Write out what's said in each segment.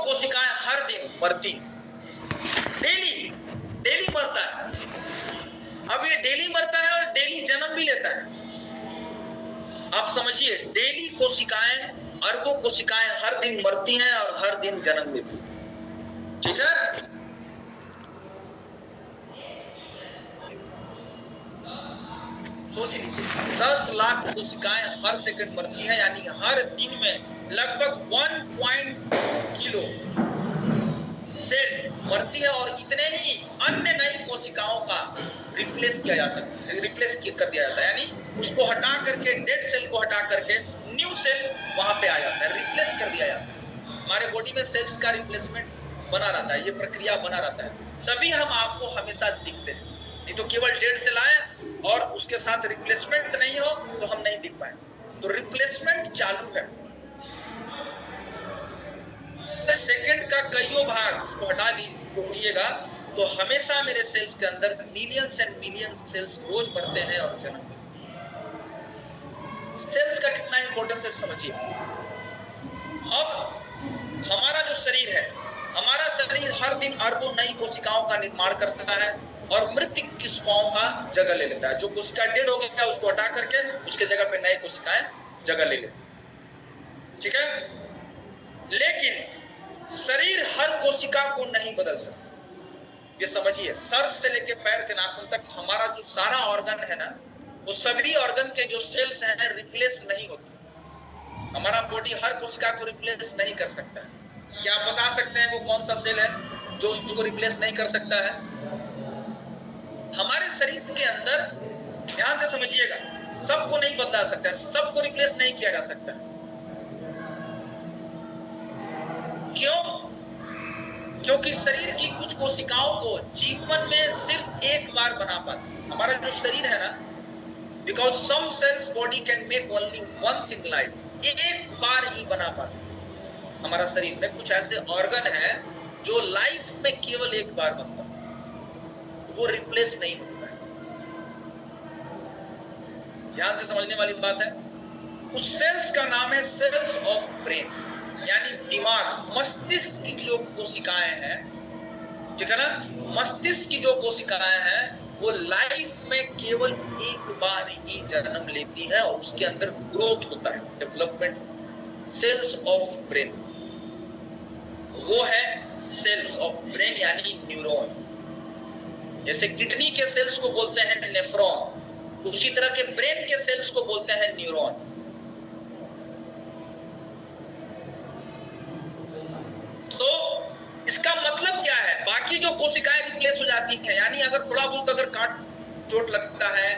कोशिकाएं हर दिन मरती हैं, डेली डेली मरता है। अब ये डेली मरता है और डेली जन्म भी लेता है। आप समझिए, डेली कोशिकाएं, अरबों कोशिकाएं हर दिन मरती हैं और हर दिन जन्म लेती हैं। ठीक है, सोच लीजिए 10 लाख कोशिकाएं हर सेकंड मरती हैं, यानी हर दिन में लगभग 1 किलो सेल मरती है और इतने ही अन्य नई कोशिकाओं का रिप्लेस किया जा सकता है, रिप्लेस कर दिया जाता है, यानी उसको हटा करके, डेड सेल को हटा करके न्यू सेल वहां पे आ जाता है, रिप्लेस कर दिया जाता है। हमारे बॉडी में सेल्स का रिप्लेसमेंट बना रहता है, ये प्रक्रिया बना रहता है, तभी हम आपको हमेशा दिखते हैं। नहीं तो केवल डेड सेल आए और उसके साथ रिप्लेसमेंट नहीं हो तो हम नहीं दिख पाए। तो रिप्लेसमेंट चालू है। सेकंड का कईयों भाग उसको हटा दीजिएगा तो हमेशा मेरे सेल्स के अंदर मिलियंस एंड मिलियंस सेल्स रोज बढ़ते हैं और जन्म लेते हैं। सेल्स का कितना इंपॉर्टेंस है समझिए। अब हमारा जो शरीर है, हमारा शरीर हर दिन अरबों नई कोशिकाओं का निर्माण करता है और मृत कोशिकाओं का जगह ले लेता है। जो कोशिका डेड हो गया उसको हटा करके उसके जगह पे नई कोशिकाएं जगह ले लेती हैं। ठीक है, लेकिन शरीर हर कोशिका को नहीं बदल सकता। ये समझिए, सर से लेकर पैर के नाखून तक हमारा जो सारा ऑर्गन है ना, वो सभी ऑर्गन के जो सेल्स हैं रिप्लेस नहीं होते। हमारा बॉडी हर कोशिका को रिप्लेस नहीं कर सकता है। क्या आप बता सकते हैं वो कौन सा सेल है जो उसको रिप्लेस नहीं कर सकता है? हमारे शरीर के अंदर, ध्यान से समझिएगा, सबको नहीं बदला सकता है, सबको रिप्लेस नहीं किया जा सकता है। क्यों? क्योंकि शरीर की कुछ कोशिकाओं को जीवन में सिर्फ एक बार बना पाती है। हमारा जो शरीर है ना, because some cells body can make only once in life, एक बार ही बना पाती है। हमारा शरीर में कुछ ऐसे ऑर्गन है जो लाइफ में केवल एक बार बनता है, वो रिप्लेस नहीं होता है। ध्यान से समझने वाली बात है। उस सेल्स का नाम है सेल्स ऑफ ब्रेन, यानी दिमाग, मस्तिष्क की जो कोशिकाएं हैं, ठीक है ना, मस्तिष्क की जो कोशिकाएं हैं वो लाइफ में केवल एक बार ही जन्म लेती है और उसके अंदर ग्रोथ होता है, डेवलपमेंट। सेल्स ऑफ ब्रेन वो है सेल्स ऑफ ब्रेन, यानी न्यूरॉन। जैसे किडनी के सेल्स को बोलते हैं नेफ्रॉन, उसी तरह के ब्रेन के सेल्स को बोलते हैं न्यूरॉन। तो इसका मतलब क्या है? बाकी जो कोशिकाएं रिप्लेस हो जाती हैं, यानी अगर थोड़ा बहुत अगर काट चोट लगता है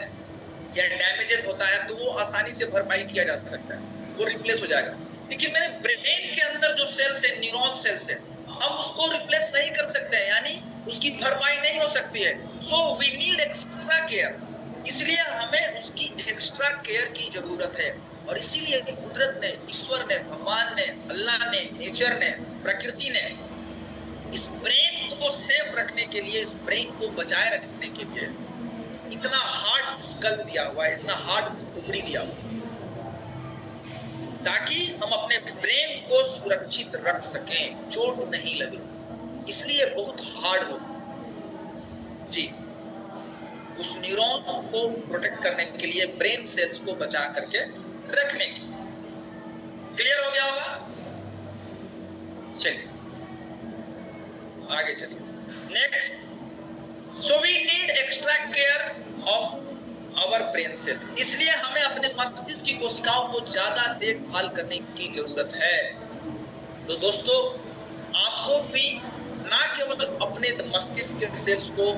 या डैमेजेस होता है तो वो आसानी से भरपाई किया जा सकता है, वो रिप्लेस हो जाएगा। लेकिन मेरे ब्रेन के अंदर जो सेल्स है, न्यूरॉन सेल्स है, हम उसको रिप्लेस नहीं कर सकते हैं, यानी उसकी भरपाई नहीं हो सकती है। So we need extra care, इसलिए हमें उसकी एक्स्ट्रा केयर की जरूरत है। और इसीलिए कुदरत ने, ईश्वर ने, भगवान ने, अल्लाह ने, नेचर ने, प्रकृति ने इस ब्रेन को सेफ रखने के लिए, इस ब्रेन को बचाए रखने के लिए इतना हार्ड स्कल दिया हुआ है, इतना हार्ड खोपड़ी दिया हुआ है, ताकि हम अपने ब्रेन को सुरक्षित रख सकें, चोट नहीं लगे। इसलिए बहुत हार्ड हो जी, उस न्यूरॉन को प्रोटेक्ट करने के लिए, ब्रेन सेल्स को बचा करके रखने की। क्लियर हो गया होगा? चलिए आगे चलिए। Next, so we need extra care of our brain cells, इसलिए हमें अपने मस्तिष्क की कोशिकाओं को ज्यादा देखभाल करने की जरूरत है। तो दोस्तों, आपको भी ना केवल अपने मस्तिष्क के सेल्स को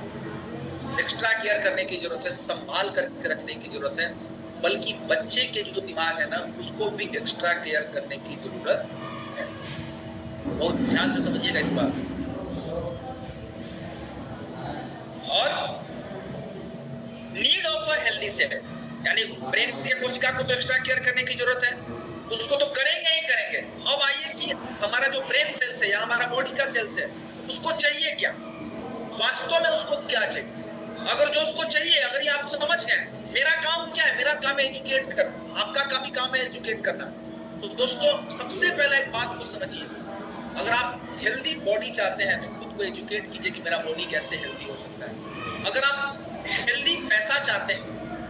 एक्स्ट्रा केयर करने की जरूरत है, संभाल कर रखने की जरूरत है, बल्कि बच्चे के जो दिमाग है ना, उसको भी एक्स्ट्रा केयर करने की जरूरत है। बहुत ध्यान से समझिएगा इस बात। और need of a healthy cell, यानी ब्रेन के कोशिका को तो एक्स्ट्रा केयर करने की जरूरत है, तो उसको तो करेंगे ही करेंगे। अब आइए कि हमारा जो ब्रेन सेल्स है या हमारा बॉडी का सेल्स है, उसको चाहिए क्या, वास्तव में उसको क्या चाहिए। अगर जो उसको चाहिए, अगर ये आप समझ गए, मेरा काम क्या है, मेरा काम है एजुकेट करना, आपका काम ही काम है एजुकेट करना। तो दोस्तों, सबसे पहले एक बात को समझिए, अगर आप हेल्दी बॉडी चाहते हैं तो खुद को एजुकेट कीजिए कि मेरा बॉडी कैसे हेल्दी हो सकता है। अगर आप हेल्दी पैसा चाहते हैं,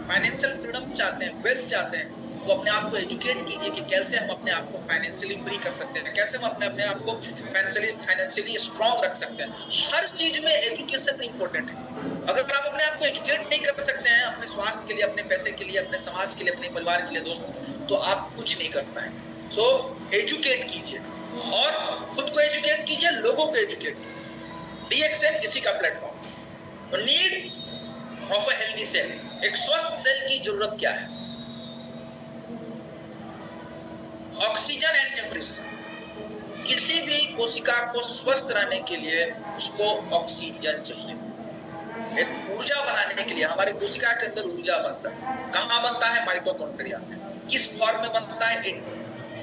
फाइनेंशियल फ्रीडम चाहते हैं, वेल्थ चाहते हैं, तो अपने आप को एजुकेट कीजिए कि कैसे हम अपने आप को फाइनेंशियली फ्री कर सकते हैं, कैसे हम अपने आप को फाइनेंशियली स्ट्रॉन्ग रख सकते हैं। हर चीज में एजुकेशन इंपॉर्टेंट है। अगर आप अपने आप को एजुकेट नहीं कर सकते हैं अपने स्वास्थ्य के लिए, अपने पैसे के लिए, अपने समाज के लिए, अपने परिवार के लिए दोस्तों, तो आप कुछ नहीं कर पाएंगे। सो एजुकेट कीजिए और खुद को एजुकेट कीजिए, लोगों को एजुकेट कीजिए। डीएक्सएल इसी का प्लेटफॉर्म। तो need of a healthy cell, एक स्वस्थ सेल की जरूरत क्या है? Oxygen and nutrition. किसी भी कोशिका को स्वस्थ रहने के लिए उसको ऑक्सीजन चाहिए। एक ऊर्जा बनाने के लिए हमारी कोशिका के अंदर ऊर्जा बनता है। कहाँ बनता है? माइटोकॉन्ड्रिया में। किस फॉर्म में बनता है?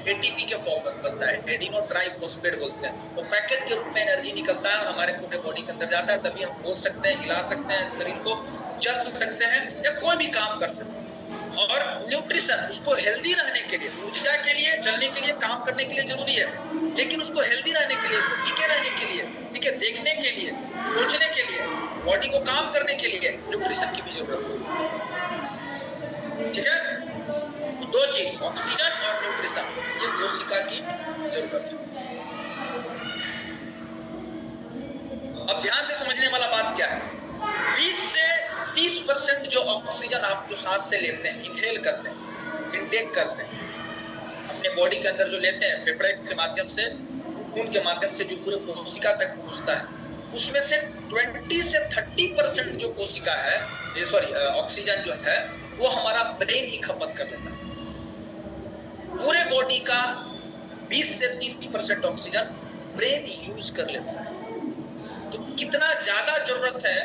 एटीपी के फॉर्म में बनता है, एडिनो ट्राइफॉस्फेट बोलते हैं। तो पैकेट के रूप में एनर्जी निकलता है और हमारे पूरे बॉडी के अंदर जाता है, तभी हम बोल सकते हैं, हिला सकते हैं, शरीर को चल सकते हैं या कोई भी काम कर सकते हैं। और न्यूट्रिशन, उसको हेल्दी रहने के लिए, ऊर्जा के लिए, चलने के लिए, काम करने के लिए जरूरी है, लेकिन उसको हेल्दी रहने के लिए, उसको टीके रहने के लिए, ठीक है, देखने के लिए, सोचने के लिए, बॉडी को काम करने के लिए न्यूट्रिशन की भी जरूरत है। ठीक है, तो दो चीज, ऑक्सीजन और न्यूट्रिशन, ये कोशिका की जरूरत है। अब ध्यान से समझने वाला बात क्या है? 20 से 30% जो ऑक्सीजन आप जो सांस से लेते हैं, इनहेल करते हैं, इनटेक करते हैं, अपने बॉडी के अंदर जो लेते हैं, फेफड़े के माध्यम से, खून के माध्यम से जो पूरे कोशिका तक पहुंचता है, उसमें से 20 से 30% जो कोशिका है, ऑक्सीजन जो है, वो हमारा ब्रेन ही खपत कर लेता है। पूरे बॉडी का 20 से 30% ऑक्सीजन ब्रेन यूज कर लेता है। तो कितना ज्यादा जरूरत है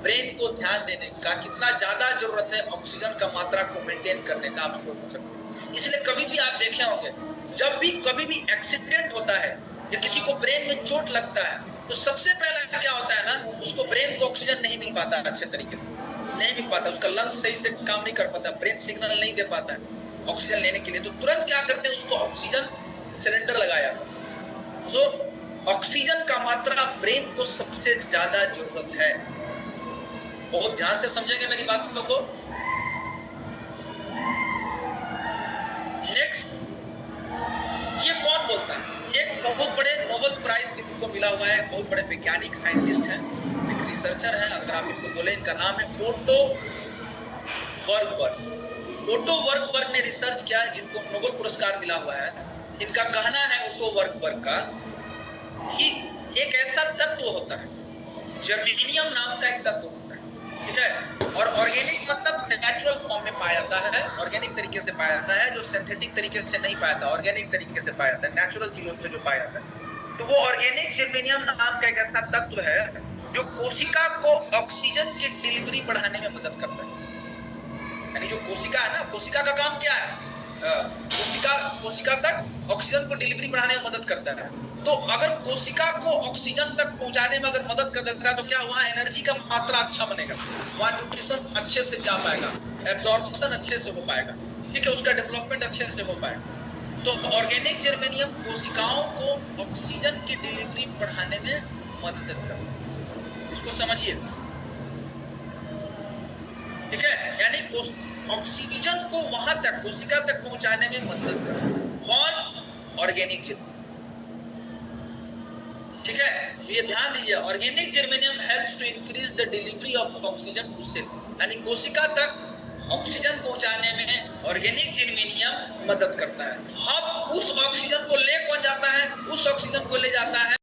ब्रेन को ध्यान देने का, कितना ज्यादा जरूरत है ऑक्सीजन का मात्रा को मेंटेन करने का, आप सोच सकते हैं। इसलिए कभी भी आप देखे होंगे, जब भी कभी भी एक्सीडेंट होता है या किसी को ब्रेन में चोट लगता है, तो सबसे पहला क्या होता है ना, उसको ब्रेन को ऑक्सीजन नहीं मिल पाता अच्छे तरीके से, नहीं मिल पाता, उसका लंग्स सही से काम नहीं कर पाता, ब्रेन सिग्नल नहीं दे पाता है ऑक्सीजन लेने के लिए। तो तुरंत क्या करते हैं, उसको ऑक्सीजन सिलेंडर लगाया। तो ऑक्सीजन का मात्रा ब्रेन को सबसे ज्यादा जरूरत है। बहुत ध्यान से समझेंगे मेरी बातों को। नेक्स्ट, ये कौन बोलता है? एक बहुत बड़े नोबेल प्राइज जिनको मिला हुआ है, बहुत बड़े वैज्ञानिक साइंटिस्ट हैं, एक रिसर्चर हैं, अगर आप इनको बोले, इनका नाम है ओटो वर्कबर्ग। ओटो वर्कबर्ग ने रिसर्च किया, जिनको नोबेल पुरस्कार मिला हुआ है। इनका कहना है ओटो वर्कबर्ग का कि एक ऐसा तत्व होता है, जर्मेनियम नाम का एक तत्व होता है, ठीक है, और ऑर्गेनिक मतलब नेचुरल फॉर्म में पाया जाता है, ऑर्गेनिक तरीके से पाया जाता है, जो सिंथेटिक तरीके से नहीं पाया जाता, ऑर्गेनिक तरीके से पाया जाता है, नेचुरल चीजों से जो पाया जाता है। तो वो ऑर्गेनिक जर्मेनियम नाम का एक ऐसा तत्व है जो कोशिका को ऑक्सीजन की डिलीवरी बढ़ाने में मदद करता है। यानी जो कोशिका है ना, कोशिका का काम क्या है? कोशिका तक ऑक्सीजन को डिलीवरी बढ़ाने में मदद करता है। तो अगर कोशिका को ऑक्सीजन तक पहुंचाने में अगर मदद कर देता है, तो क्या वहाँ एनर्जी का मात्रा अच्छा बनेगा, वहाँ न्यूट्रिशन अच्छे से जा पाएगा, एब्जॉर्प्शन अच्छे से हो पाएगा, ठीक है, उसका डेवलपमेंट अच्छे से हो पाएगा। तो ऑर्गेनिक जर्मेनियम कोशिकाओं को ऑक्सीजन की डिलीवरी बढ़ाने में मदद करता है। इसको समझिए, ठीक है, यानी ऑक्सीजन को वहां तक, कोशिका तक पहुंचाने में मदद करता है। कौन? ऑर्गेनिक जर्मेनियम, ठीक है, ये ध्यान दीजिए, organic germanium helps to increase the delivery of oxygen to cell, यानी कोशिका तक ऑक्सीजन पहुंचाने में ऑर्गेनिक जर्मेनियम मदद करता है। अब उस ऑक्सीजन को ले कौन जाता है? उस ऑक्सीजन को ले जाता है,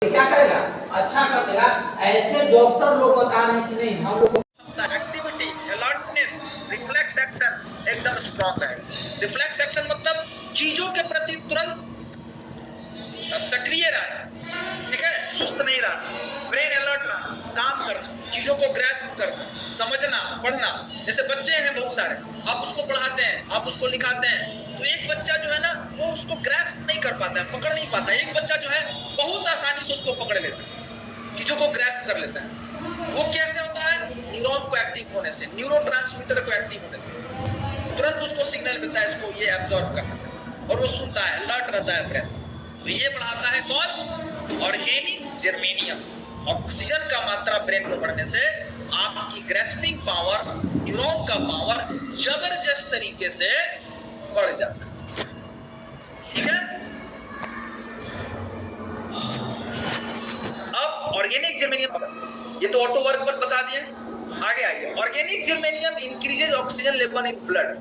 क्या करेगा? अच्छा कर देगा। ऐसे डॉक्टर लोग बता रहे हैं कि नहीं, हम लोग एक्टिविटी, अलर्टनेस, रिफ्लेक्स एक्शन एकदम स्ट्रॉन्ग है। रिफ्लेक्स एक्शन मतलब चीजों के प्रति तुरंत सक्रिय रहना, ठीक है, सुस्त नहीं रहना, ब्रेन अलर्ट रहना, काम करना, चीजों को ग्रैस्प करना, समझना, पढ़ना। जैसे बच्चे हैं बहुत सारे, आप उसको पढ़ाते हैं, आप उसको लिखाते हैं, तो एक बच्चा जो है ना, वो उसको ग्रैस्प नहीं कर पाता है, पकड़ नहीं पाता है। एक बच्चा जो है बहुत आसानी से उसको पकड़ लेता है, चीजों को ग्रैस्प कर लेता है। वो कैसे होता है? न्यूरॉन को एक्टिव होने से, न्यूरोट्रांसमीटर को एक्टिव होने से तुरंत उसको सिग्नल मिलता है, इसको ये एब्जॉर्ब करना है, और वो सुनता है, अलर्ट रहता है ब्रेन। तो ये बढ़ाता है कौन? Organic germanium. ऑक्सीजन का मात्रा ब्रेन में बढ़ने से आपकी ग्रेस्पिंग पावर, न्यूरॉन का पावर जबरदस्त तरीके से बढ़ जाता है। ठीक है, अब ऑर्गेनिक जर्मेनियम, ये तो ऑटो वर्क पर बता दिए। आगे आइए, organic germanium increases oxygen level in blood.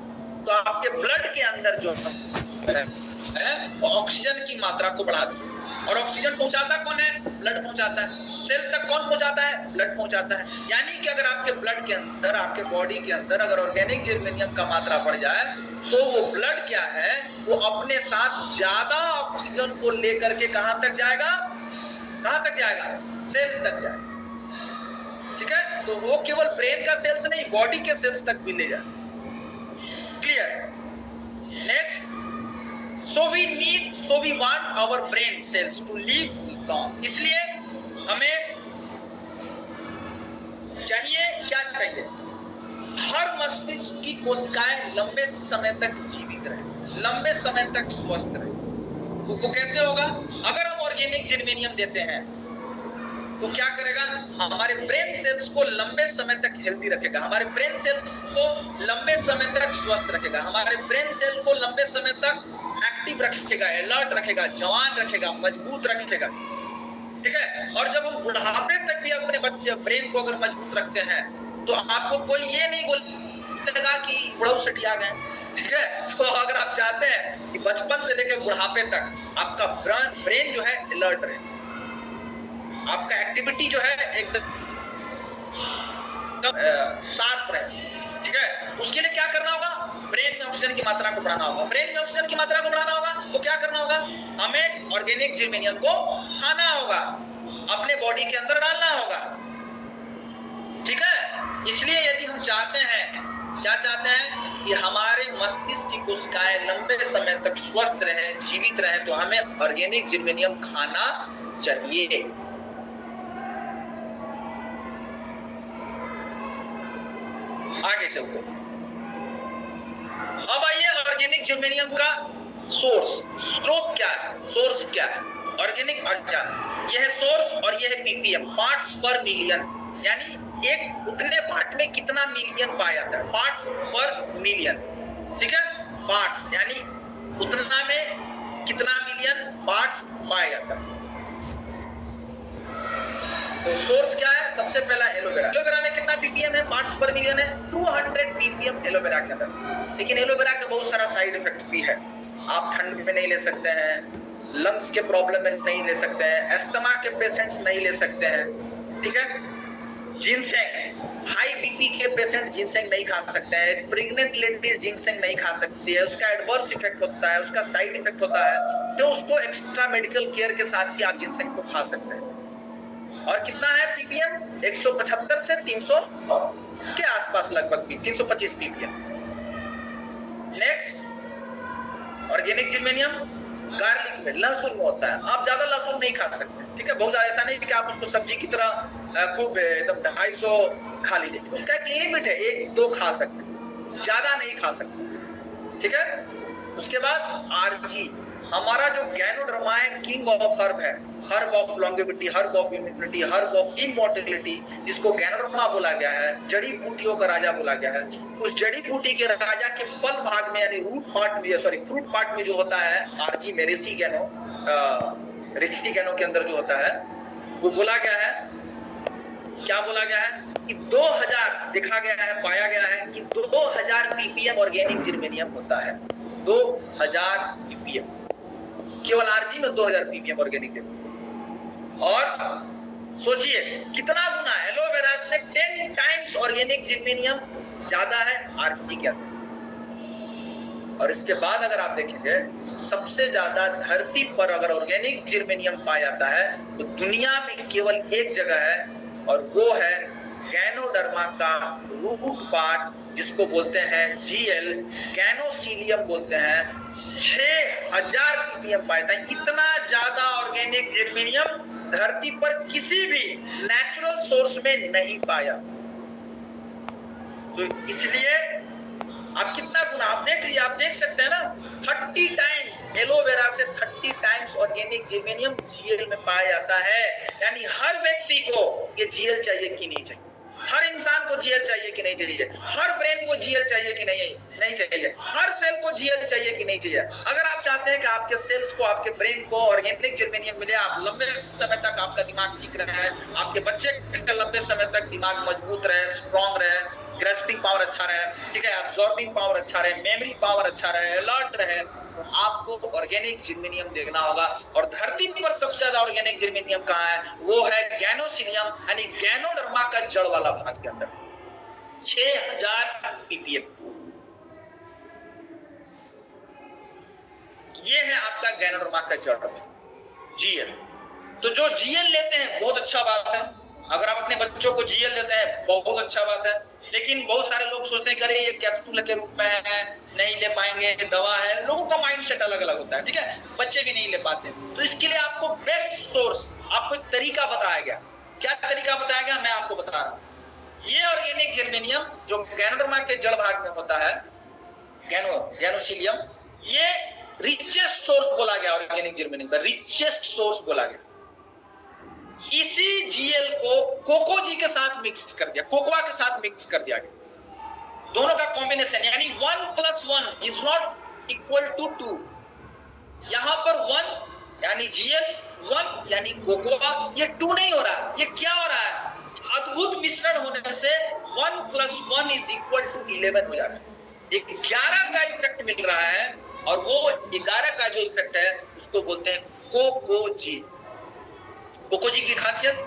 तो आपके ब्लड के अंदर जो है ऑक्सीजन की मात्रा को बढ़ा दी। और ऑक्सीजन पहुंचाता कौन है? ब्लड पहुंचाता है। सेल तक कौन पहुंचाता है? ब्लड पहुंचाता है। यानी कि अगर आपके ब्लड के अंदर, आपके बॉडी के अंदर अगर ऑर्गेनिक जर्मेनियम का मात्रा बढ़ जाए तो वो ब्लड क्या है, वो अपने साथ ज्यादा ऑक्सीजन को लेकर के कहां तक जाएगा? कहां तक जाएगा? सेल तक जाएगा। ठीक है, तो वो केवल ब्रेन का सेल्स नहीं, बॉडी के सेल्स तक भी ले जाए। Clear? Next, so we want our brain cells to live long। इसलिए हमें चाहिए, क्या चाहिए? हर मस्तिष्क की कोशिकाएं लंबे समय तक जीवित रहे, लंबे समय तक स्वस्थ रहे। वो कैसे होगा? अगर हम ऑर्गेनिक जर्मेनियम देते हैं तो क्या करेगा? हमारे ब्रेन सेल्स को लंबे समय तक हेल्दी रखेगा, हमारे ब्रेन सेल्स को लंबे समय तक स्वस्थ रखेगा, हमारे ब्रेन सेल को लंबे समय तक एक्टिव रखेगा, अलर्ट रखेगा, जवान रखेगा, मजबूत रखेगा। ठीक है, और जब हम बुढ़ापे तक भी अपने बच्चे ब्रेन को अगर मजबूत रखते हैं तो आपको कोई ये नहीं बोलेगा कि बुढ़ऊ सटिया गए। ठीक है, तो अगर आप चाहते हैं कि बचपन से लेकर बुढ़ापे तक आपका ब्रेन जो है अलर्ट रहे, आपका एक्टिविटी जो है एकदम शार्प रहे। ठीक है, उसके लिए क्या करना होगा? ब्रेन में ऑक्सीजन की मात्रा को बढ़ाना होगा। ब्रेन में ऑक्सीजन की मात्रा को बढ़ाना होगा तो क्या करना होगा? हमें ऑर्गेनिक जर्मेनियम को खाना होगा, अपने बॉडी के अंदर डालना होगा। ठीक है, इसलिए यदि हम चाहते हैं, क्या चाहते हैं कि हमारे मस्तिष्क की कोशिकाएं लंबे समय तक स्वस्थ रहे, जीवित रहे, तो हमें ऑर्गेनिक जर्मेनियम खाना चाहिए। आगे चलते हैं। अब आइए ऑर्गेनिक जर्मेनियम का सोर्स, स्रोत क्या है, सोर्स क्या है? ऑर्गेनिक, अच्छा यह है सोर्स और यह है पीपीएम, पार्ट्स पर मिलियन। यानी एक उतने पार्ट में कितना मिलियन पाया जाता है? पार्ट्स पर मिलियन। ठीक है, पार्ट्स यानी उतना में कितना मिलियन पार्ट्स पाया जाता है। तो सोर्स क्या है? सबसे पहला एलोवेरा। एलोवेरा में कितना पीपीएम है? पार्ट्स पर मिलियन है, 200 पीपीएम एलोवेरा के अंदर। लेकिन एलोवेरा के बहुत सारा साइड इफेक्ट्स भी है। आप ठंड में नहीं ले सकते हैं, लंग्स के प्रॉब्लम में नहीं ले सकते हैं, एस्थमा के पेशेंट्स नहीं ले सकते हैं। ठीक है, जिनसेंग, हाई बीपी के पेशेंट जिनसेंग नहीं खा सकते हैं, प्रेग्नेंट लेडीज जिनसेंग नहीं खा सकती है, उसका एडवर्स इफेक्ट होता है, उसका साइड इफेक्ट होता है, तो उसको एक्स्ट्रा मेडिकल केयर के साथ ही आप जिनसेंग को खा सकते हैं। और कितना है पीपीएम? 175 से 300 के आसपास, लगभग 325 ppm. Next, organic germanium garlic में, लहसुन में होता है। आप ज्यादा लहसुन नहीं खा सकते। ठीक है, बहुत ज्यादा ऐसा नहीं कि आप उसको सब्जी की तरह खूब एकदम 250 खा लीजिए। उसका एक लिमिट है, 1-2 खा सकते, ज्यादा नहीं खा सकते। ठीक है, उसके बाद आरजी, हमारा जो गैनोडर्मा है, किंग ऑफ हर्ब है, herb of longevity, herb of immunity, herb of immortality, जिसको गैनोडर्मा बोला गया है, जड़ी बूटियों का राजा बोला गया है। उस जड़ी बूटी के राजा के फल भाग में यानी रूट पार्ट में, सॉरी फ्रूट पार्ट में जो होता है आरजी में, रेसी गैनो के अंदर जो होता है, वो बोला गया है, क्या बोला गया है कि 2000 देखा गया है, पाया गया है कि 2000 पीपीएम ऑर्गेनिक जर्मेनियम होता है। 2000 पीपीएम, केवल आरजी में 2000 पीपीएम ऑर्गेनिक जर्मेनियम। और सोचिए कितना गुना, एलोवेरा से 10 टाइम्स ऑर्गेनिक जर्मेनियम ज्यादा है आरजी के अंदर। और इसके बाद अगर आप देखेंगे, सबसे ज्यादा धरती पर अगर ऑर्गेनिक जर्मेनियम पाया जाता है तो दुनिया में केवल एक जगह है, और वो है गैनोडर्मा का रूट पार्ट, जिसको बोलते हैं जीएल, गैनोसीलियम बोलते हैं। 6000 पीपीएम पाया था। इतना ज्यादा ऑर्गेनिक जर्मेनियम धरती पर किसी भी नेचुरल सोर्स में नहीं पाया। तो इसलिए आप कितना गुना, आप देख लीजिए, आप देख सकते हैं ना, 30 टाइम्स एलोवेरा से 30 टाइम्स ऑर्गेनिक जर्मेनियम जीएल में पाया जाता है। यानी हर व्यक्ति को ये जीएल चाहिए कि नहीं चाहिए, हर इंसान को जीएल चाहिए कि नहीं चाहिए, हर ब्रेन को जीएल चाहिए कि नहीं चाहिए, हर सेल को जीएल चाहिए कि नहीं चाहिए। अगर आप चाहते हैं कि आपके सेल्स को, आपके ब्रेन को ऑर्गेनिक जर्मेनियम मिले, आप लंबे समय तक आपका दिमाग ठीक रहे, आपके बच्चे का लंबे समय तक दिमाग मजबूत रहे, स्ट्रॉन्ग रहे, ग्रेस्पिंग पावर अच्छा रहे, ठीक है, अब्सॉर्बिंग पावर अच्छा रहे, मेमोरी पावर अच्छा रहे, अलर्ट रहे, तो आपको ऑर्गेनिक जर्मेनियम देखना होगा। और धरती पर सबसे ज्यादा ऑर्गेनिक जर्मेनियम कहाँ है? वो है गैनोसिलियम, यानी गैनोडर्मा का जड़ वाला भाग के अंदर, 6000 ppm। ये है आपका गैनोडर्मा का जड़ जीएल। तो जो जीएल लेते हैं बहुत अच्छा बात है, अगर आप अपने बच्चों को जीएल देते हैं बहुत अच्छा बात है। लेकिन बहुत सारे लोग सोचते हैं कि अरे ये कैप्सूल के रूप में है, नहीं ले पाएंगे, दवा है। लोगों का माइंडसेट अलग अलग होता है, ठीक है, बच्चे भी नहीं ले पाते। तो इसके लिए आपको बेस्ट सोर्स, आपको एक तरीका बताया गया। क्या तरीका बताया गया? मैं आपको बता रहा हूं। ये ऑर्गेनिक जर्मेनियम जो गैनोडर्मा के जड़ भाग में होता है, गैनोसिलियम, ये रिचेस्ट सोर्स बोला गया, ऑर्गेनिक जर्मेनियम का रिचेस्ट सोर्स बोला गया। इसी जीएल को कोकोजी के साथ मिक्स कर दिया, कोकोआ के साथ मिक्स कर दिया गया। दोनों का कॉम्बिनेशन, यानी 1 + 1 इज नॉट इक्वल टू 2। यहां पर 1 यानी जीएल, 1 यानी कोकोआ, ये 2 नहीं हो रहा। ये क्या हो रहा है? अद्भुत मिश्रण होने से 1 + 1 इज इक्वल टू 11 हो जा रहा है। 11 का इफेक्ट मिल रहा है, और वो 11 का जो इफेक्ट है उसको बोलते हैं कोकोजी। कोकोजी की खासियत,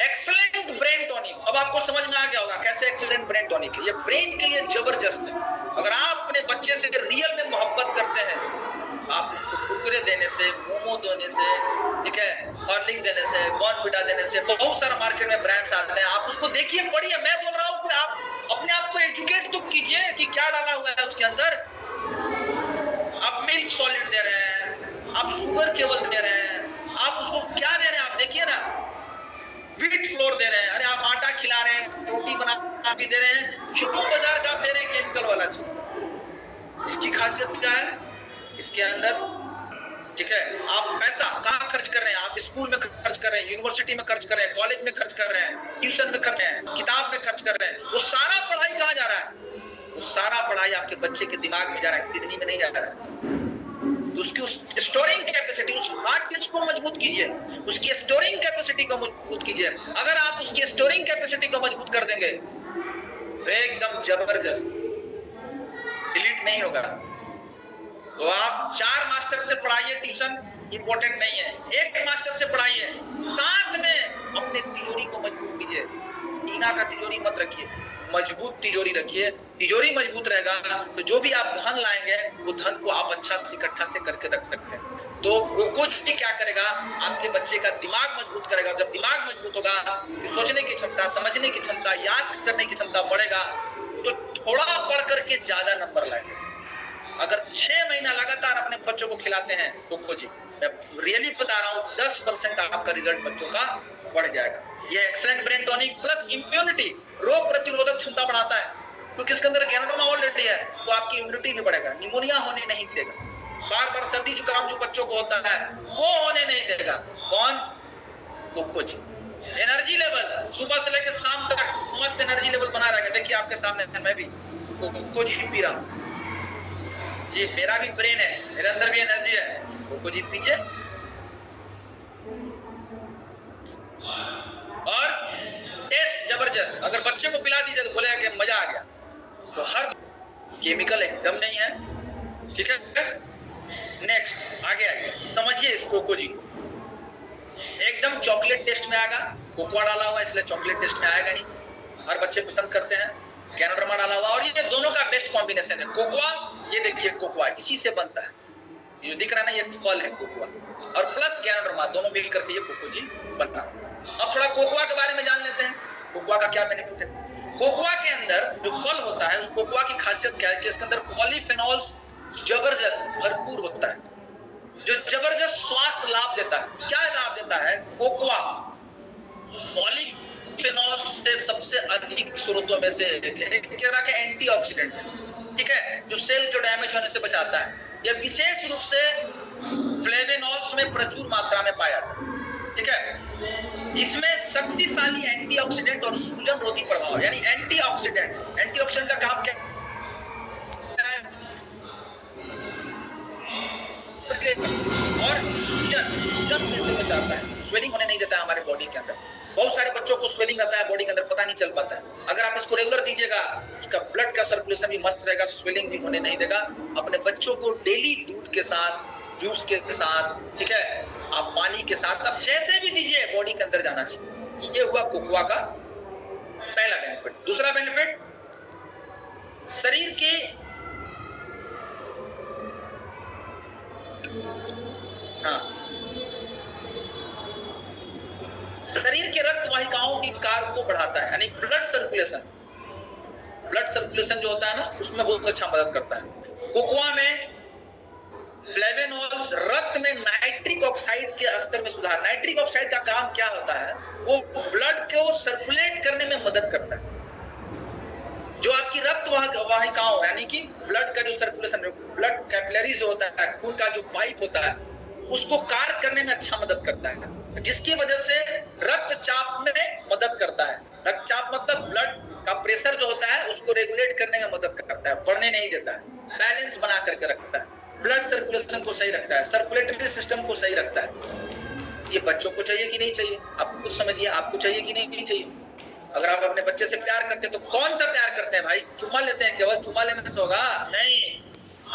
एक्सीलेंट ब्रेन टॉनिक। अब आपको समझ में आ गया होगा कैसे एक्सीलेंट ब्रेन टॉनिक है। ये ब्रेन के लिए जबरदस्त है। अगर आप अपने बच्चे से रियल में मोहब्बत करते हैं, आप उसको कुरकुरे देने से, मोमो देने से, ठीक है, हॉर्लिक्स देने से, बॉर्नविटा देने से, बहुत सारा मार्केट में ब्रांड्स आते हैं, आप उसको देखिए, पढ़िए। मैं बोल रहा हूँ कि आप अपने आप को एजुकेट तो कीजिए कि क्या डाला हुआ है उसके अंदर। आप मिल्क सॉलिड दे रहे हैं, आप शुगर केवल दे रहे हैं, आप उसको क्या दे रहे हैं? आप देखिए ना, व्हीट फ्लोर दे रहे हैं, अरे आप आटा खिला रहे हैं, रोटी बना भी दे रहे हैं, क्यों बाजार का दे रहे हैं केमिकल वाला चीज। इसकी खासियत क्या है? इसके अंदर, ठीक है, आप पैसा कहाँ खर्च कर रहे हैं? आप स्कूल में खर्च कर रहे हैं, यूनिवर्सिटी में खर्च कर रहे हैं, कॉलेज में खर्च कर रहे हैं, ट्यूशन में खर्च कर रहे हैं, किताब में खर्च कर रहे हैं। वो सारा पढ़ाई कहाँ जा रहा है? वो सारा पढ़ाई आपके बच्चे के दिमाग में जा रहा है, किडनी में नहीं जा रहा है। तो उसकी स्टोरिंग कैपेसिटी, उस हार्ड डिस्क को मजबूत कीजिए, उसकी स्टोरिंग कैपेसिटी को मजबूत कीजिए। अगर आप उसकी स्टोरिंग कैपेसिटी को मजबूत कर देंगे तो एकदम जबरदस्त, डिलीट नहीं होगा। तो आप 4 मास्टर से पढ़ाइए, ट्यूशन इंपॉर्टेंट नहीं है, 1 मास्टर से पढ़ाइए, साथ में अपने तिजोरी को मजबूत कीजिए। टीना का तिजोरी मत रखिए, मजबूत तिजोरी रखिए। तिजोरी मजबूत रहेगा तो जो भी आप धन लाएंगे वो धन को आप अच्छा से इकट्ठा से करके रख सकते हैं। तो कुछ भी क्या करेगा? आपके बच्चे का दिमाग मजबूत करेगा। जब दिमाग मजबूत होगा, उसकी सोचने की क्षमता, समझने की क्षमता, याद करने की क्षमता बढ़ेगा, तो थोड़ा पढ़ करके ज्यादा नंबर लाएंगे। अगर 6 महीना लगातार अपने बच्चों को खिलाते हैं कोकोजी, मैं रियली बता रहा हूँ, 10% आपका रिजल्ट बच्चों का बढ़ जाएगा। ये excellent brain tonic plus immunity, रोग प्रतिरोधक क्षमता बढ़ाता है, क्योंकि इसके अंदर गैनोडर्मा ऑलरेडी है, तो आपकी इम्यूनिटी भी बढ़ेगा, निमोनिया होने नहीं देगा, बार बार सर्दी जुकाम जो बच्चों को होता है वो होने नहीं देगा। कौन? कोकोजी। एनर्जी लेवल सुबह से लेकर शाम तक मस्त एनर्जी लेवल बना रहेगा। देखिए आपके सामने मैं भी कोकोजी पी रहा हूँ, ये मेरा भी ब्रेन है, मेरे अंदर भी एनर्जी है। कोकोजी पीजिए और टेस्ट जबरदस्त। अगर बच्चे को पिला दीजिए तो बोलेगा कि मजा आ गया। तो हर केमिकल एकदम नहीं है, ठीक है। नेक्स्ट आगे समझिए इस कोकोजी को, एकदम चॉकलेट टेस्ट में आएगा। कोकोआ डाला हुआ इसलिए चॉकलेट टेस्ट में आएगा ही, हर बच्चे पसंद करते हैं। गैनोडर्मा डाला हुआ, और ये दोनों का बेस्ट कॉम्बिनेशन है। कोकोआ, ये देखिए कोकोआ इसी से बनता है, ये दिख रहा है ना, ये फल है कोकोआ, और प्लस गैनोडर्मा, दोनों मिल करके ये कोकोजी बनता है। अब थोड़ा कोकोआ के बारे में जान लेते हैं, कोकोआ का क्या बेनिफिट है। कोकोआ के अंदर जो फल होता है, उस कोकोआ की खासियत क्या है कि इसके अंदर पॉलीफेनॉल्स जबरदस्त भरपूर होता है, जो जबरदस्त स्वास्थ्य लाभ देता है। क्या लाभ देता है कोकोआ? पॉलीफेनॉल्स से सबसे अधिक स्रोतों में से एक तरह के एंटीऑक्सीडेंट है, ठीक है, जो सेल के डैमेज होने से बचाता है। यह विशेष रूप से फ्लेवेनॉल्स में प्रचुर मात्रा में पाया जाता है, ठीक है, जिसमें शक्तिशाली एंटीऑक्सीडेंट और सूजन रोधी प्रभाव, यानी एंटीऑक्सीडेंट का काम क्या है, और सूजन होने से बचाता है, स्वेलिंग होने नहीं देता है हमारे बॉडी के अंदर। बहुत सारे बच्चों को स्वेलिंग आता है बॉडी के अंदर, पता नहीं चल पाता है। अगर आप इसको रेगुलर दीजिएगा, उसका ब्लड का सर्कुलेशन भी मस्त रहेगा, स्वेलिंग भी होने नहीं देगा। अपने बच्चों को डेली दूध के साथ, जूस के साथ, ठीक है, आप पानी के साथ, आप जैसे भी दीजिए, बॉडी के अंदर जाना चाहिए। ये हुआ कोकोआ का पहला बेनिफिट। दूसरा बेनिफिट, शरीर के शरीर के रक्त वाहिकाओं की कार्य को बढ़ाता है, यानी ब्लड सर्कुलेशन जो होता है ना, उसमें बहुत अच्छा मदद करता है। कोकोआ में फ्लेवेनॉल्स रक्त में नाइट्रिक ऑक्साइड के स्तर में सुधार। नाइट्रिक ऑक्साइड का काम क्या होता है, वो ब्लड को सर्कुलेट करने में मदद करता है। जो आपकी रक्त वाहिकाओं, यानी कि ब्लड का जो सर्कुलेशन, ब्लड कैपिलरीज जो होता है, खून का जो पाइप होता है, उसको कार्य करने में अच्छा मदद करता है, जिसकी वजह से रक्तचाप में मदद करता है। रक्तचाप मतलब ब्लड का प्रेशर जो होता है, उसको रेगुलेट करने में मदद करता है, बढ़ने नहीं देता है, बैलेंस बना करके रखता है, ब्लड सर्कुलेशन को सही रखता है, सर्कुलेटरी सिस्टम को सही रखता है। ये बच्चों को चाहिए कि नहीं चाहिए, आप खुद समझिए, आपको चाहिए कि नहीं चाहिए। अगर आप अपने बच्चे से प्यार करते हैं तो कौन सा प्यार करते हैं भाई, चुम्मा लेते हैं, केवल चुम्मा लेने से होगा नहीं।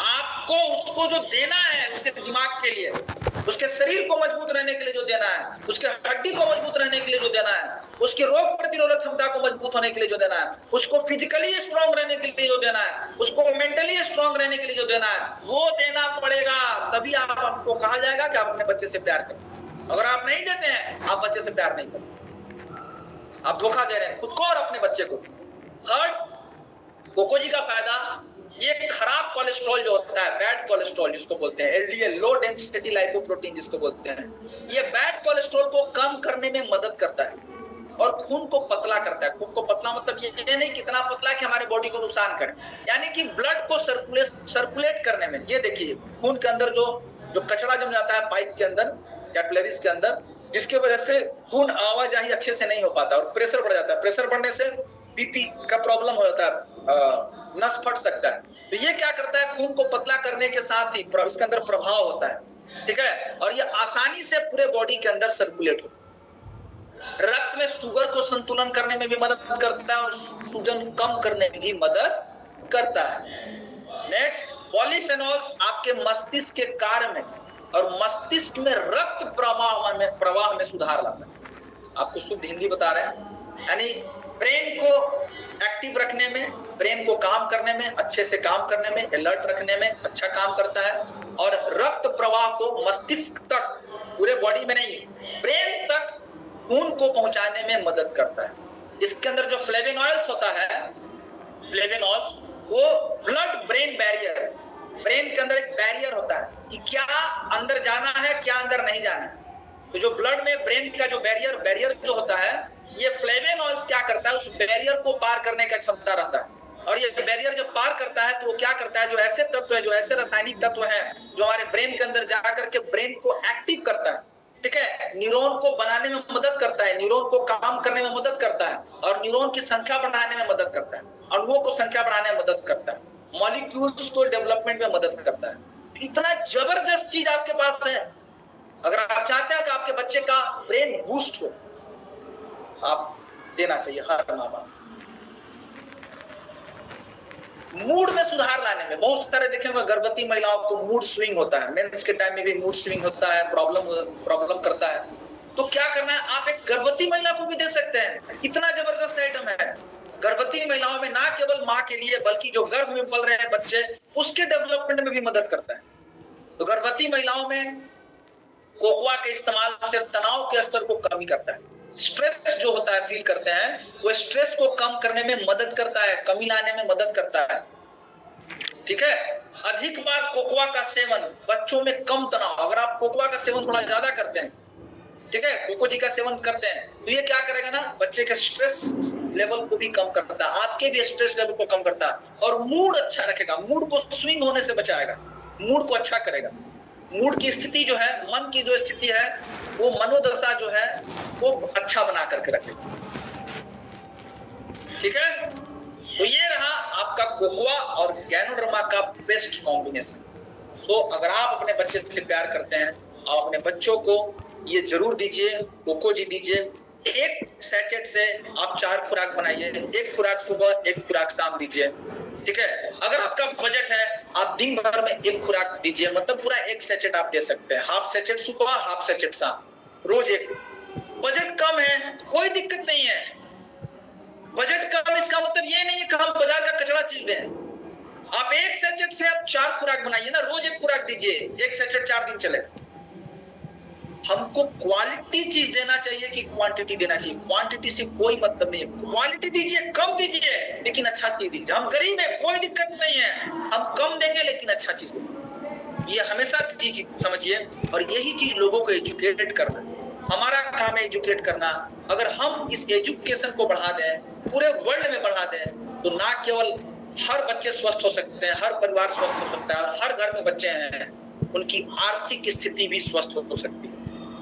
आपको उसको जो देना है, उसके दिमाग के लिए, उसके शरीर को मजबूत रहने के लिए जो देना है, उसके हड्डी को मजबूत रहने के लिए जो देना है, उसकी रोग प्रतिरोधक क्षमता को मजबूत होने के लिए जो देना है, उसको फिजिकली स्ट्रांग रहने के लिए जो देना है, उसको मेंटली स्ट्रांग रहने के लिए जो देना है, वो देना पड़ेगा। तभी आपको कहा जाएगा कि आप अपने बच्चे से प्यार करें। अगर आप नहीं देते हैं, आप बच्चे से प्यार नहीं करते, आप धोखा दे रहे हैं खुद को और अपने बच्चे को। थर्ड, कोकोजी का फायदा, ये खराब कोलेस्ट्रॉल जो होता है, बैड कोलेस्ट्रॉल जिसको बोलते हैं, एलडीएल, लो डेंसिटी लाइपोप्रोटीन जिसको बोलते हैं, ये बैड कोलेस्ट्रॉल को कम करने में मदद करता है और खून को पतला करता है। खून को पतला मतलब ये नहीं कितना पतला कि हमारे बॉडी को नुकसान करे, यानी कि ब्लड को सर्कुलेट करने में। ये देखिए, खून के अंदर जो कचरा जम जाता है पाइप के अंदर, कैपिलरीज के अंदर, जिसकी वजह से खून आवाजाही अच्छे से नहीं हो पाता और प्रेशर बढ़ जाता है। प्रेशर बढ़ने से बीपी का प्रॉब्लम हो जाता है, नस फट सकता है। तो ये क्या करता है, खून को पतला करने के साथ ही इसके अंदर प्रभाव होता है, ठीक है, और ये आसानी से पूरे बॉडी के अंदर सर्कुलेट होता है। रक्त में शुगर को संतुलन करने में भी मदद करता है और सूजन कम करने में भी मदद करता है। नेक्स्ट, पॉलीफेनॉल्स आपके मस्तिष्क के कार्य में और मस्तिष्क में रक्त प्रवाह में सुधार लाता है। आपको शुद्ध हिंदी बता रहे हैं, यानी ब्रेन को एक्टिव रखने में, ब्रेन को काम करने में, अच्छे से काम करने में, अलर्ट रखने में अच्छा काम करता है, और रक्त प्रवाह को मस्तिष्क तक, पूरे बॉडी में नहीं, ब्रेन तक खून को पहुंचाने में मदद करता है। इसके अंदर जो फ्लेवेनॉइल्स होता है, फ्लेवेनॉइल्स, वो ब्लड ब्रेन बैरियर, ब्रेन के अंदर एक बैरियर होता है कि क्या अंदर जाना है, क्या अंदर नहीं जाना है। तो जो ब्लड में ब्रेन का जो बैरियर जो होता है, ये फ्लेवेनॉल्स क्या करता है, उस बैरियर को पार करने का क्षमता रहता है। और ये बैरियर जब पार करता है तो वो क्या करता है, जो ऐसे तत्व है, जो ऐसे रासायनिक तत्व हैं जो हमारे ब्रेन के अंदर जाकर के ब्रेन को एक्टिव करता है, ठीक है, न्यूरॉन को बनाने में मदद करता है, न्यूरॉन को काम करने में मदद करता है, और न्यूरॉन की संख्या बढ़ाने में मदद करता है, अणुओं को संख्या बढ़ाने में मदद करता है, मॉलिक्यूल्स को डेवलपमेंट में मदद करता है। इतना जबरदस्त चीज आपके पास है। अगर आप चाहते हैं कि आपके बच्चे का ब्रेन बूस्ट हो, आप देना चाहिए हर माँ बाप। मूड में सुधार लाने में, बहुत सारे देखेंगे गर्भवती महिलाओं को मूड स्विंग होता है, मेंस के टाइम में भी मूड स्विंग होता है, प्रॉब्लम करता है। तो क्या करना है, आप एक गर्भवती महिला को भी दे सकते हैं। इतना जबरदस्त आइटम है गर्भवती महिलाओं में, ना केवल माँ के लिए बल्कि जो गर्भ में पल रहे हैं बच्चे, उसके डेवलपमेंट में भी मदद करता है। तो गर्भवती महिलाओं में कोकोआ के इस्तेमाल से तनाव के स्तर को कमी करता है। स्ट्रेस जो होता है फील करते हैं, वो स्ट्रेस को कम करने में मदद करता है, कमी लाने में मदद करता है, ठीक है। अधिक बार कोकोआ का सेवन बच्चों में कम तनाव, अगर आप कोकोआ का सेवन थोड़ा ज्यादा करते हैं, ठीक है, कोको जी का सेवन करते हैं तो ये क्या करेगा ना, बच्चे के स्ट्रेस लेवल को भी कम करता है, आपके भी स्ट्रेस लेवल को कम करता है और मूड अच्छा रखेगा, मूड को स्विंग होने से बचाएगा, मूड को अच्छा करेगा। मूड की स्थिति जो है, मन की जो स्थिति है, वो मनोदशा जो है वो अच्छा बना करके रखेगा। ठीक है, तो ये रहा आपका कोकोआ और गैनोडर्मा का बेस्ट कॉम्बिनेशन। सो अगर आप अपने बच्चे से प्यार करते हैं, आप अपने बच्चों को ये जरूर दीजिए, कोको जी दीजिए। एक सैचेट से आप 4 खुराक बनाइए, 1 खुराक सुबह, 1 खुराक शाम दीजिए। ठीक है, अगर आपका बजट है आप दिन भर में 1 खुराक दीजिए, मतलब पूरा 1 सैचेट आप दे सकते हैं, हाफ सैचेट सुबह, हाफ सैचेट शाम, रोज 1। बजट कम है, कोई दिक्कत नहीं है। बजट कम इसका मतलब ये नहीं है कि हम बाजार का कचरा चीज दें। आप 1 सैचेट से आप 4 खुराक बनाइए ना, रोज 1 खुराक दीजिए, 1 सैचेट 4 दिन चले। हमको क्वालिटी चीज देना चाहिए कि क्वांटिटी देना चाहिए, क्वांटिटी से कोई मतलब नहीं है। क्वालिटी दीजिए, कम दीजिए लेकिन अच्छा चीज दीजिए। हम गरीब है, कोई दिक्कत नहीं है, हम कम देंगे लेकिन अच्छा चीज देंगे। ये हमेशा चीज समझिए, और यही चीज लोगों को एजुकेटेड करना, हमारा काम है एजुकेट करना। अगर हम इस एजुकेशन को बढ़ा दें, पूरे वर्ल्ड में बढ़ा दें, तो ना केवल हर बच्चे स्वस्थ हो सकते हैं, हर परिवार स्वस्थ हो सकता है, और हर घर में बच्चे हैं उनकी आर्थिक स्थिति भी स्वस्थ हो सकती है।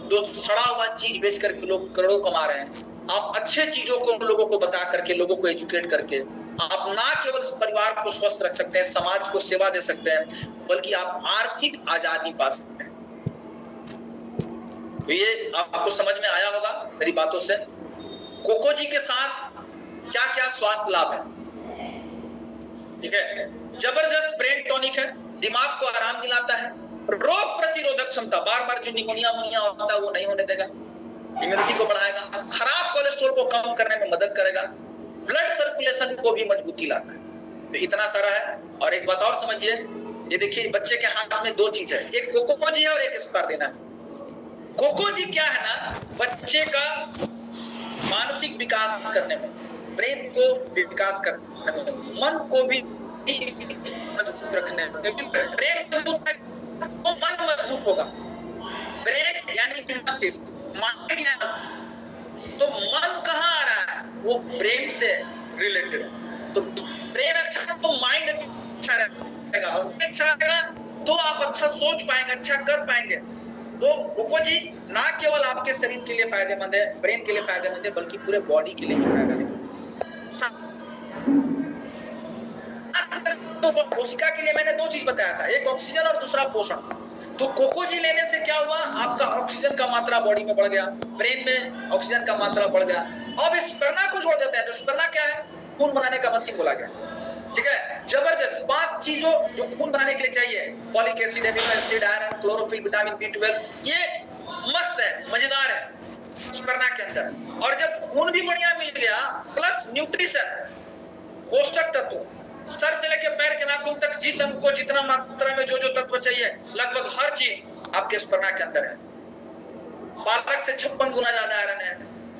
जो सड़ा हुआ चीज बेच करके लोग करोड़ों कमा रहे हैं, आप अच्छे चीजों को लोगों को बता करके, लोगों को एजुकेट करके, आप ना केवल परिवार को स्वस्थ रख सकते हैं, समाज को सेवा दे सकते हैं, बल्कि आप आर्थिक आजादी पा सकते हैं। तो ये आपको समझ में आया होगा मेरी बातों से। कोको जी के साथ क्या क्या स्वास्थ्य लाभ है। ठीक है, जबरदस्त ब्रेन टॉनिक है, दिमाग को आराम दिलाता है, रोग प्रतिरोधक क्षमता, बार बार जो निमोनिया होता है वो नहीं होने देगा, इम्यूनिटी को बढ़ाएगा, खराब कोलेस्ट्रॉल को कम करने में मदद करेगा, ब्लड सर्कुलेशन को भी मजबूती लाता है। तो इतना सारा है। और एक बात और समझिए, ये देखिए बच्चे के हाथ में 2 चीज है, एक कोको जी है और एक स्पारुलिना है। कोको जी क्या है ना, बच्चे का मानसिक विकास करने में, ब्रेन को विकास करने में, मन को भी मजबूत रखने में, क्योंकि ब्रेन मजबूत है तो मन मजबूत होगा। ब्रेन यानी कि मस्तिष्क, माइंड, तो मन कहाँ आ रहा है, वो ब्रेन से रिलेटेड है। तो ब्रेन अच्छा तो माइंड अच्छा रहेगा, और अच्छा रहेगा तो आप अच्छा सोच पाएंगे, अच्छा कर पाएंगे। तो कोको जी ना केवल आपके शरीर के लिए फायदेमंद है, ब्रेन के लिए फायदेमंद है, बल्कि पूरे बॉडी के लिए फायदेमंद है। तो कोशिका के लिए मैंने 2 चीज बताया था, एक ऑक्सीजन और दूसरा पोषण। तो कोको जी लेने से क्या हुआ, आपका ऑक्सीजन का मात्रा बॉडी में बढ़ गया, ब्रेन में ऑक्सीजन का मात्रा बढ़ गया। अब स्पर्ना को छोड़ देते हैं, तो स्पर्ना क्या है, खून बनाने का मशीन बोला गया। ठीक है, जबरदस्त 5 चीजों जो खून बनाने के लिए चाहिए, folic acid, amino acid, iron, chlorophyll, vitamin B12, ये मस्त है, मजेदार है स्पर्ना के अंदर। और जब खून भी बढ़िया मिल गया, प्लस न्यूट्रिशन, पोषक तत्व, सर से लेकर पैर के नाखून तक जिस्म को जितना मात्रा में जो जो तत्व चाहिए, लगभग हर चीज आपके स्पर्ना के अंदर है। पालक से 56 गुना ज्यादा आयरन है।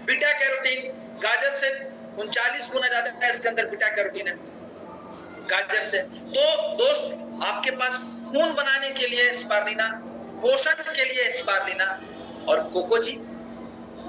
बीटा कैरोटीन गाजर से 39 गुना ज्यादा है, इसके अंदर बीटा कैरोटीन है गाजर से। तो दोस्त, आपके पास खून बनाने के लिए स्पारुलिना, पोषण के लिए स्पारुलिना, और कोको जी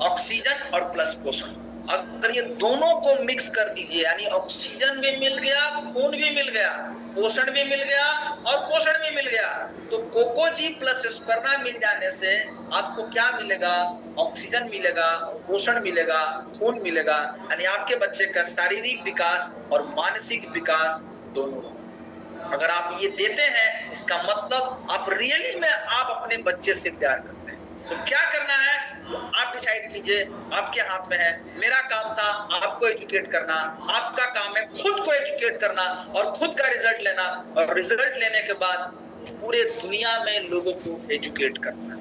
ऑक्सीजन और प्लस पोषण। अगर ये दोनों को मिक्स कर दीजिए, यानी ऑक्सीजन भी मिल गया, खून भी मिल गया, पोषण भी मिल गया और पोषण भी मिल गया, तो कोको जी प्लस स्पर्ना मिल जाने से आपको क्या मिलेगा, ऑक्सीजन मिलेगा, पोषण मिलेगा, खून मिलेगा, यानी आपके बच्चे का शारीरिक विकास और मानसिक विकास दोनों। अगर आप ये देते हैं, इसका मतलब आप रियली में आप अपने बच्चे से प्यार करते हैं। तो क्या करना है, तो आप डिसाइड कीजिए, आपके हाथ में है। मेरा काम था आपको एजुकेट करना, आपका काम है खुद को एजुकेट करना और खुद का रिजल्ट लेना, और रिजल्ट लेने के बाद पूरे दुनिया में लोगों को एजुकेट करना।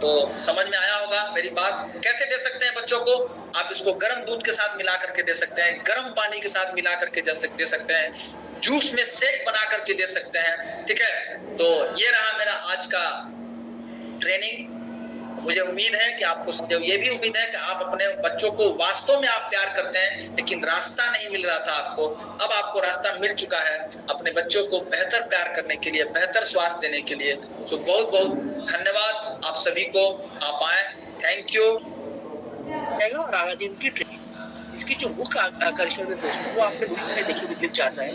तो समझ में आया होगा मेरी बात। कैसे दे सकते हैं बच्चों को, आप इसको गर्म दूध के साथ मिला करके दे सकते हैं, गर्म पानी के साथ मिला करके दे सकते हैं, जूस में शेक बना करके दे सकते हैं। ठीक है, तो ये रहा मेरा आज का ट्रेनिंग। मुझे उम्मीद है कि आपको समझे, ये भी उम्मीद है कि आप अपने बच्चों को वास्तव में आप प्यार करते हैं, लेकिन रास्ता नहीं मिल रहा था आपको, अब आपको रास्ता मिल चुका है अपने बच्चों को बेहतर प्यार करने के लिए, बेहतर स्वास्थ्य देने के लिए। तो बहुत बहुत धन्यवाद आप सभी को, आप आए थैंक यू। रहेगा और आगामी दिन की ट्रेनिंग, इसकी जो मुख्य आकर्षण है दोस्तों वो आपने बुरी तरह देखी हुई दिख जाता है